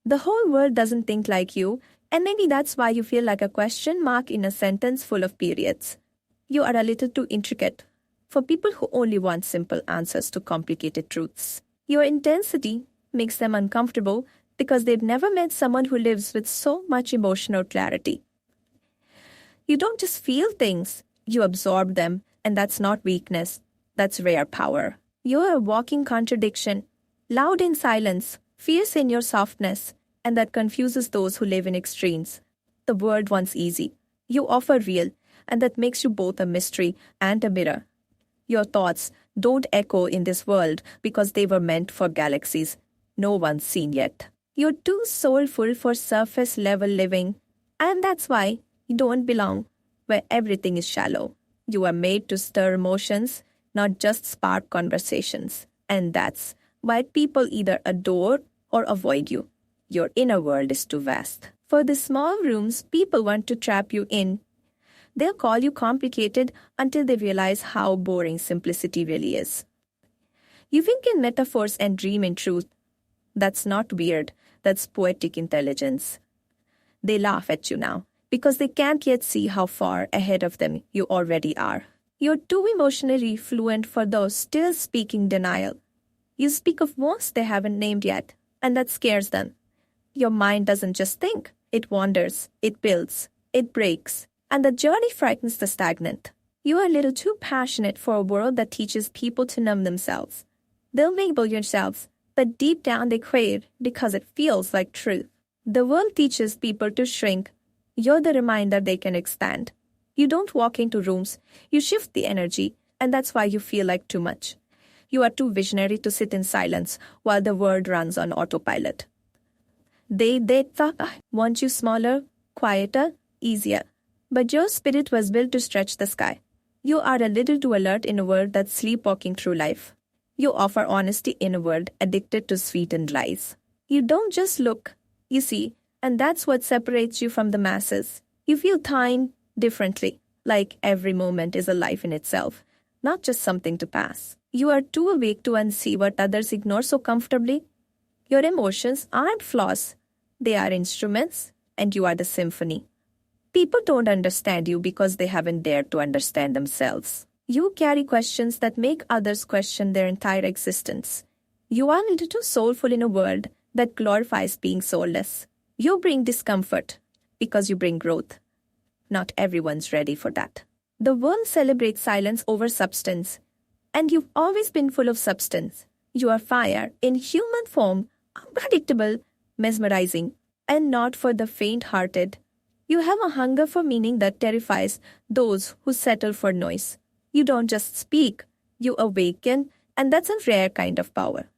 The whole world doesn't think like you, and maybe that's why you feel like a question mark in a sentence full of periods. You are a little too intricate for people who only want simple answers to complicated truths. Your intensity makes them uncomfortable because they've never met someone who lives with so much emotional clarity. You don't just feel things, you absorb them, and that's not weakness, that's rare power. You're a walking contradiction, loud in silence, fierce in your softness, and that confuses those who live in extremes. The world wants easy. You offer real, and that makes you both a mystery and a mirror. Your thoughts don't echo in this world because they were meant for galaxies no one's seen yet. You're too soulful for surface level living, and that's why you don't belong where everything is shallow. You are made to stir emotions, not just spark conversations. And that's why people either adore or avoid you. Your inner world is too vast. For the small rooms people want to trap you in, they'll call you complicated until they realize how boring simplicity really is. You think in metaphors and dream in truth. That's not weird, that's poetic intelligence. They laugh at you now because they can't yet see how far ahead of them you already are. You're too emotionally fluent for those still speaking denial. You speak of wounds they haven't named yet, and that scares them. Your mind doesn't just think, it wanders, it builds, it breaks, and the journey frightens the stagnant. You are a little too passionate for a world that teaches people to numb themselves. They'll label yourselves, but deep down they crave because it feels like truth. The world teaches people to shrink. You're the reminder they can expand. You don't walk into rooms, you shift the energy, and that's why you feel like too much. You are too visionary to sit in silence while the world runs on autopilot. They want you smaller, quieter, easier. But your spirit was built to stretch the sky. You are a little too alert in a world that's sleepwalking through life. You offer honesty in a world addicted to sweetened lies. You don't just look, you see, and that's what separates you from the masses. You feel time differently, like every moment is a life in itself, not just something to pass. You are too awake to unsee what others ignore so comfortably. Your emotions aren't flaws, they are instruments, and you are the symphony. People don't understand you because they haven't dared to understand themselves. You carry questions that make others question their entire existence. You are a little too soulful in a world that glorifies being soulless. You bring discomfort because you bring growth. Not everyone's ready for that. The world celebrates silence over substance, and you've always been full of substance. You are fire in human form, unpredictable, mesmerizing, and not for the faint-hearted. You have a hunger for meaning that terrifies those who settle for noise. You don't just speak, you awaken, and that's a rare kind of power.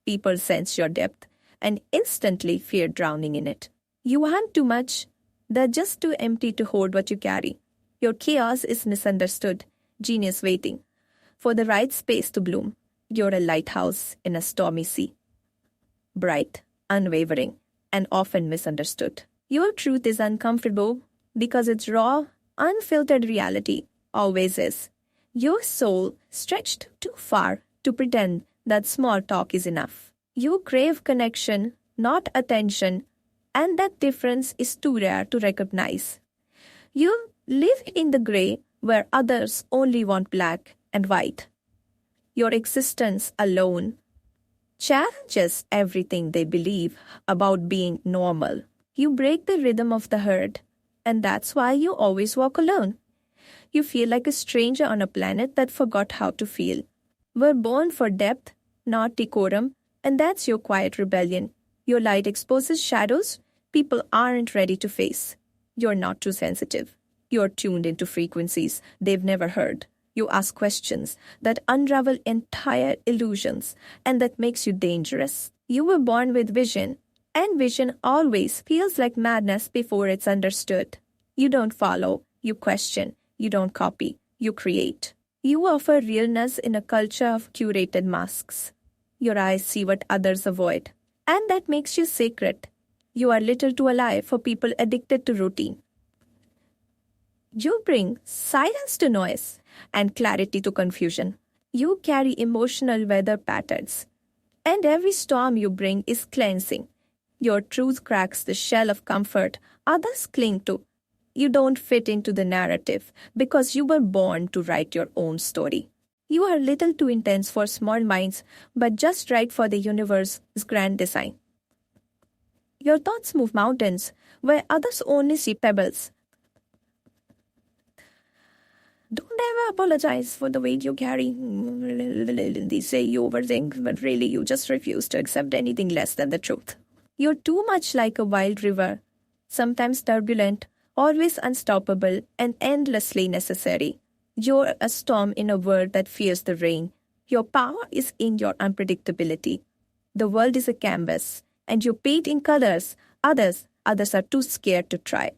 People sense your depth and instantly fear drowning in it. You aren't too much, they're just too empty to hold what you carry. Your chaos is misunderstood, genius waiting for the right space to bloom. You're a lighthouse in a stormy sea. Bright, unwavering, and often misunderstood. Your truth is uncomfortable because it's raw, unfiltered reality, always is. Your soul stretched too far to pretend that small talk is enough. You crave connection, not attention, and that difference is too rare to recognize. You live in the gray where others only want black and white. Your existence alone challenges everything they believe about being normal. You break the rhythm of the herd, and that's why you always walk alone. You feel like a stranger on a planet that forgot how to feel. We're born for depth, not decorum, and that's your quiet rebellion. Your light exposes shadows people aren't ready to face. You're not too sensitive. You're tuned into frequencies they've never heard. You ask questions that unravel entire illusions, and that makes you dangerous. You were born with vision, and vision always feels like madness before it's understood. You don't follow, you question, you don't copy, you create. You offer realness in a culture of curated masks. Your eyes see what others avoid, and that makes you sacred. You are little too alive for people addicted to routine. You bring silence to noise and clarity to confusion. You carry emotional weather patterns, and every storm you bring is cleansing. Your truth cracks the shell of comfort others cling to. You don't fit into the narrative because you were born to write your own story. You are a little too intense for small minds, but just right for the universe's grand design. Your thoughts move mountains where others only see pebbles. Don't ever apologize for the weight you carry. They say you overthink, but really you just refuse to accept anything less than the truth. You're too much like a wild river, sometimes turbulent, always unstoppable, and endlessly necessary. You're a storm in a world that fears the rain. Your power is in your unpredictability. The world is a canvas, and you paint in colors others are too scared to try.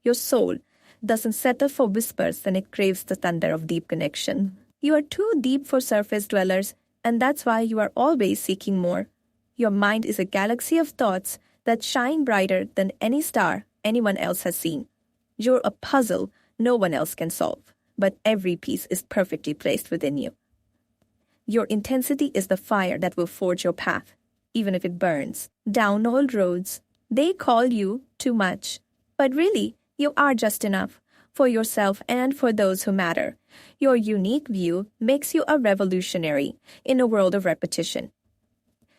Your soul doesn't settle for whispers when it craves the thunder of deep connection. You are too deep for surface dwellers, and that's why you are always seeking more. Your mind is a galaxy of thoughts that shine brighter than any star anyone else has seen. You're a puzzle no one else can solve, but every piece is perfectly placed within you. Your intensity is the fire that will forge your path, even if it burns down old roads. They call you too much, but really, you are just enough for yourself and for those who matter. Your unique view makes you a revolutionary in a world of repetition.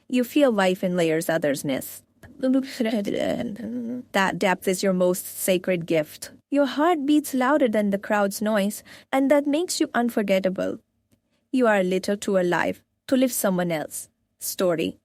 You feel life in layers others miss. That depth is your most sacred gift. Your heart beats louder than the crowd's noise, and that makes you unforgettable. You are a little too alive to live someone else's story.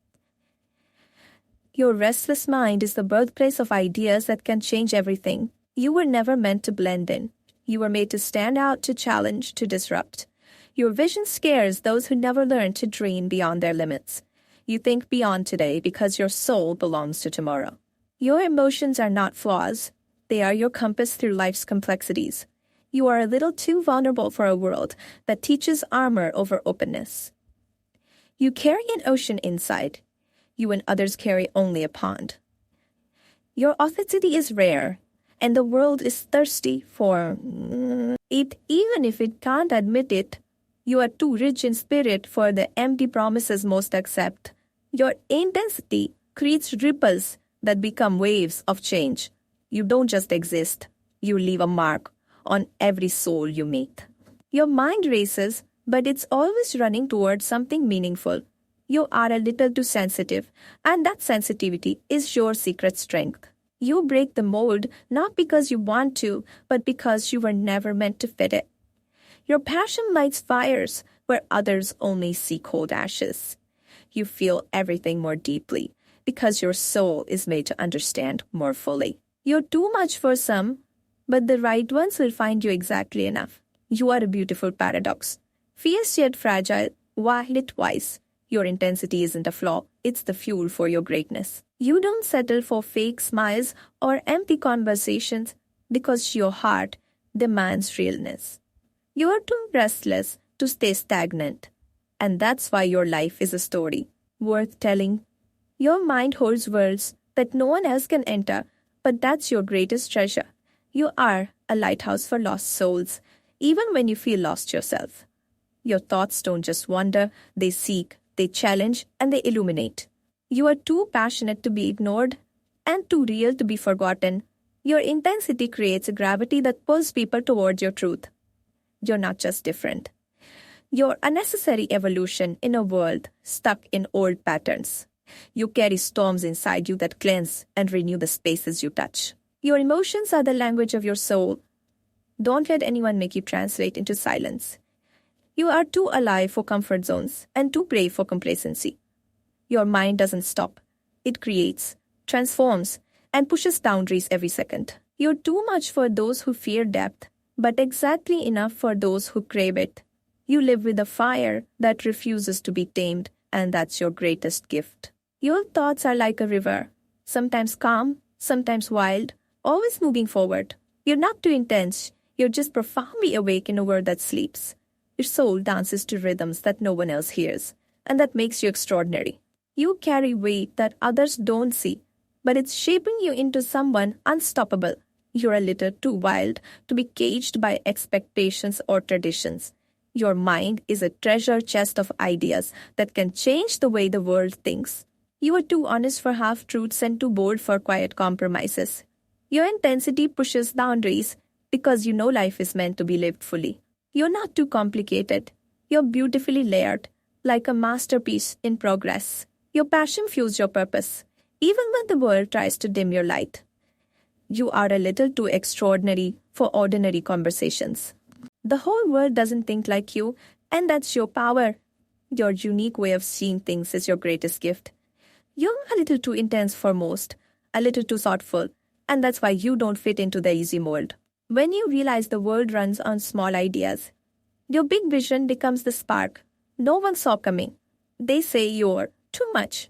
Your restless mind is the birthplace of ideas that can change everything. You were never meant to blend in. You were made to stand out, to challenge, to disrupt. Your vision scares those who never learn to dream beyond their limits. You think beyond today because your soul belongs to tomorrow. Your emotions are not flaws. They are your compass through life's complexities. You are a little too vulnerable for a world that teaches armor over openness. You carry an ocean inside. You and others carry only a pond. Your authenticity is rare, and the world is thirsty for it, even if it can't admit it. You are too rich in spirit for the empty promises most accept. Your intensity creates ripples that become waves of change. You don't just exist, you leave a mark on every soul you meet. Your mind races, but it's always running towards something meaningful. You are a little too sensitive, and that sensitivity is your secret strength. You break the mold not because you want to, but because you were never meant to fit it. Your passion lights fires where others only see cold ashes. You feel everything more deeply because your soul is made to understand more fully. You're too much for some, but the right ones will find you exactly enough. You are a beautiful paradox, fierce yet fragile, violet wise. Your intensity isn't a flaw, it's the fuel for your greatness. You don't settle for fake smiles or empty conversations because your heart demands realness. You are too restless to stay stagnant, and that's why your life is a story worth telling. Your mind holds worlds that no one else can enter, but that's your greatest treasure. You are a lighthouse for lost souls, even when you feel lost yourself. Your thoughts don't just wander, they seek, they challenge, and they illuminate. You are too passionate to be ignored and too real to be forgotten. Your intensity creates a gravity that pulls people towards your truth. You're not just different. You're a necessary evolution in a world stuck in old patterns. You carry storms inside you that cleanse and renew the spaces you touch. Your emotions are the language of your soul. Don't let anyone make you translate into silence. You are too alive for comfort zones and too brave for complacency. Your mind doesn't stop. It creates, transforms, and pushes boundaries every second. You're too much for those who fear depth, but exactly enough for those who crave it. You live with a fire that refuses to be tamed, and that's your greatest gift. Your thoughts are like a river, sometimes calm, sometimes wild, always moving forward. You're not too intense, you're just profoundly awake in a world that sleeps. Your soul dances to rhythms that no one else hears, and that makes you extraordinary. You carry weight that others don't see, but it's shaping you into someone unstoppable. You're a little too wild to be caged by expectations or traditions. Your mind is a treasure chest of ideas that can change the way the world thinks. You are too honest for half-truths and too bold for quiet compromises. Your intensity pushes boundaries because you know life is meant to be lived fully. You're not too complicated. You're beautifully layered, like a masterpiece in progress. Your passion fuels your purpose, even when the world tries to dim your light. You are a little too extraordinary for ordinary conversations. The whole world doesn't think like you, and that's your power. Your unique way of seeing things is your greatest gift. You're a little too intense for most, a little too thoughtful, and that's why you don't fit into the easy mold. When you realize the world runs on small ideas, your big vision becomes the spark no one saw coming. They say you're too much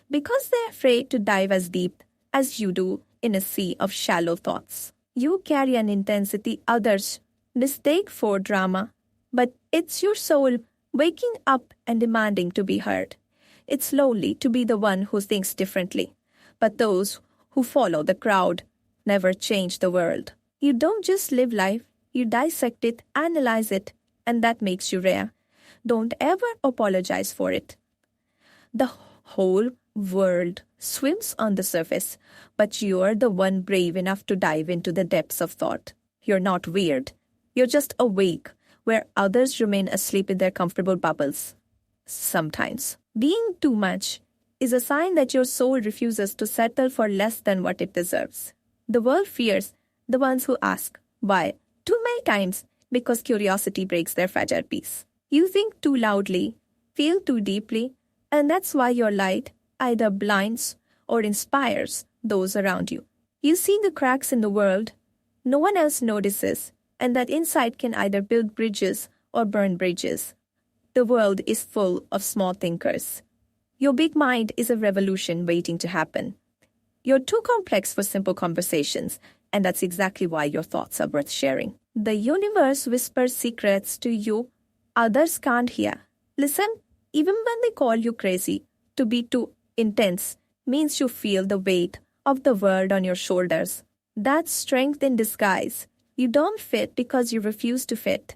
because they're afraid to dive as deep as you do in a sea of shallow thoughts. You carry an intensity others mistake for drama, but it's your soul waking up and demanding to be heard. It's lonely to be the one who thinks differently, but those who follow the crowd never change the world. You don't just live life, you dissect it, analyze it, and that makes you rare. Don't ever apologize for it. The whole world swims on the surface, but you're the one brave enough to dive into the depths of thought. You're not weird. You're just awake, where others remain asleep in their comfortable bubbles. Sometimes, being too much is a sign that your soul refuses to settle for less than what it deserves. The world fears the ones who ask, why, too many times, because curiosity breaks their fragile peace. You think too loudly, feel too deeply, and that's why your light either blinds or inspires those around you. You see the cracks in the world no one else notices, and that insight can either build bridges or burn bridges. The world is full of small thinkers. Your big mind is a revolution waiting to happen. You're too complex for simple conversations, and that's exactly why your thoughts are worth sharing. The universe whispers secrets to you others can't hear. Listen, even when they call you crazy, to be too intense means you feel the weight of the world on your shoulders. That's strength in disguise. You don't fit because you refuse to fit.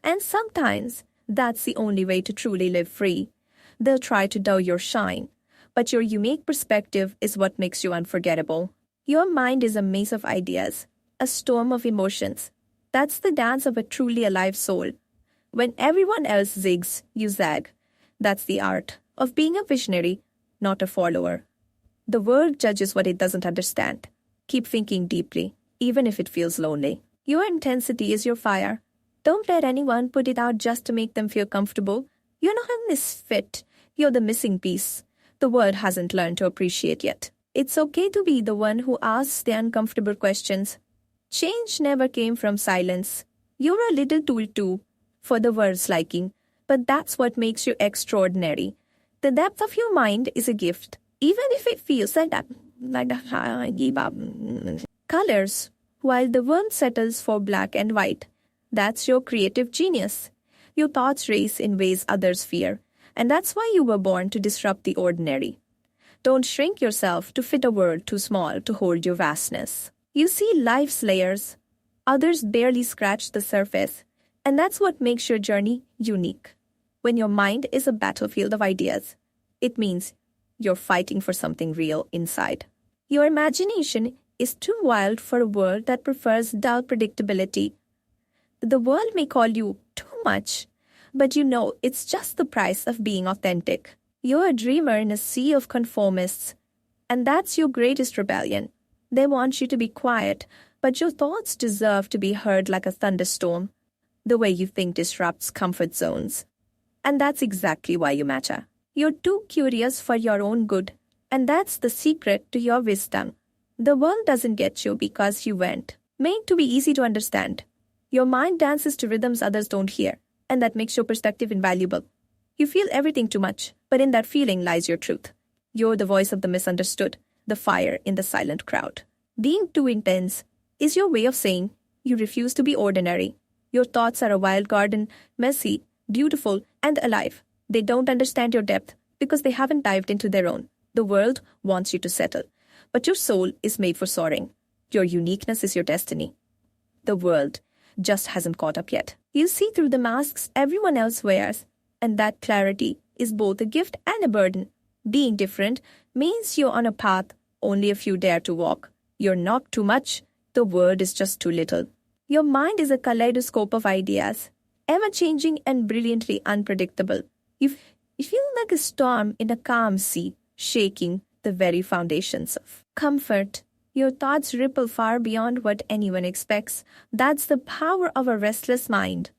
And sometimes that's the only way to truly live free. They'll try to dull your shine, but your unique perspective is what makes you unforgettable. Your mind is a maze of ideas, a storm of emotions. That's the dance of a truly alive soul. When everyone else zigs, you zag. That's the art of being a visionary, not a follower. The world judges what it doesn't understand. Keep thinking deeply, even if it feels lonely. Your intensity is your fire. Don't let anyone put it out just to make them feel comfortable. You're not a misfit. You're the missing piece the world hasn't learned to appreciate yet. It's okay to be the one who asks the uncomfortable questions. Change never came from silence. You're a little tool too, for the world's liking, but that's what makes you extraordinary. The depth of your mind is a gift, even if it feels like that I give up. Colors, while the world settles for black and white, that's your creative genius. Your thoughts race in ways others fear, and that's why you were born to disrupt the ordinary. Don't shrink yourself to fit a world too small to hold your vastness. You see life's layers. Others barely scratch the surface, and that's what makes your journey unique. When your mind is a battlefield of ideas, it means you're fighting for something real inside. Your imagination is too wild for a world that prefers dull predictability. The world may call you too much, but you know it's just the price of being authentic. You're a dreamer in a sea of conformists, and that's your greatest rebellion. They want you to be quiet, but your thoughts deserve to be heard like a thunderstorm. The way you think disrupts comfort zones. And that's exactly why you matter. You're too curious for your own good, and that's the secret to your wisdom. The world doesn't get you because you weren't made to be easy to understand. Your mind dances to rhythms others don't hear, and that makes your perspective invaluable. You feel everything too much, but in that feeling lies your truth. You're the voice of the misunderstood, the fire in the silent crowd. Being too intense is your way of saying you refuse to be ordinary. Your thoughts are a wild garden, messy, beautiful, and alive. They don't understand your depth because they haven't dived into their own. The world wants you to settle, but your soul is made for soaring. Your uniqueness is your destiny. The world just hasn't caught up yet. You see through the masks everyone else wears, and that clarity is both a gift and a burden. Being different means you're on a path only a few dare to walk. You're not too much, the word is just too little. Your mind is a kaleidoscope of ideas, ever-changing and brilliantly unpredictable. You feel like a storm in a calm sea, shaking the very foundations of comfort. Your thoughts ripple far beyond what anyone expects. That's the power of a restless mind.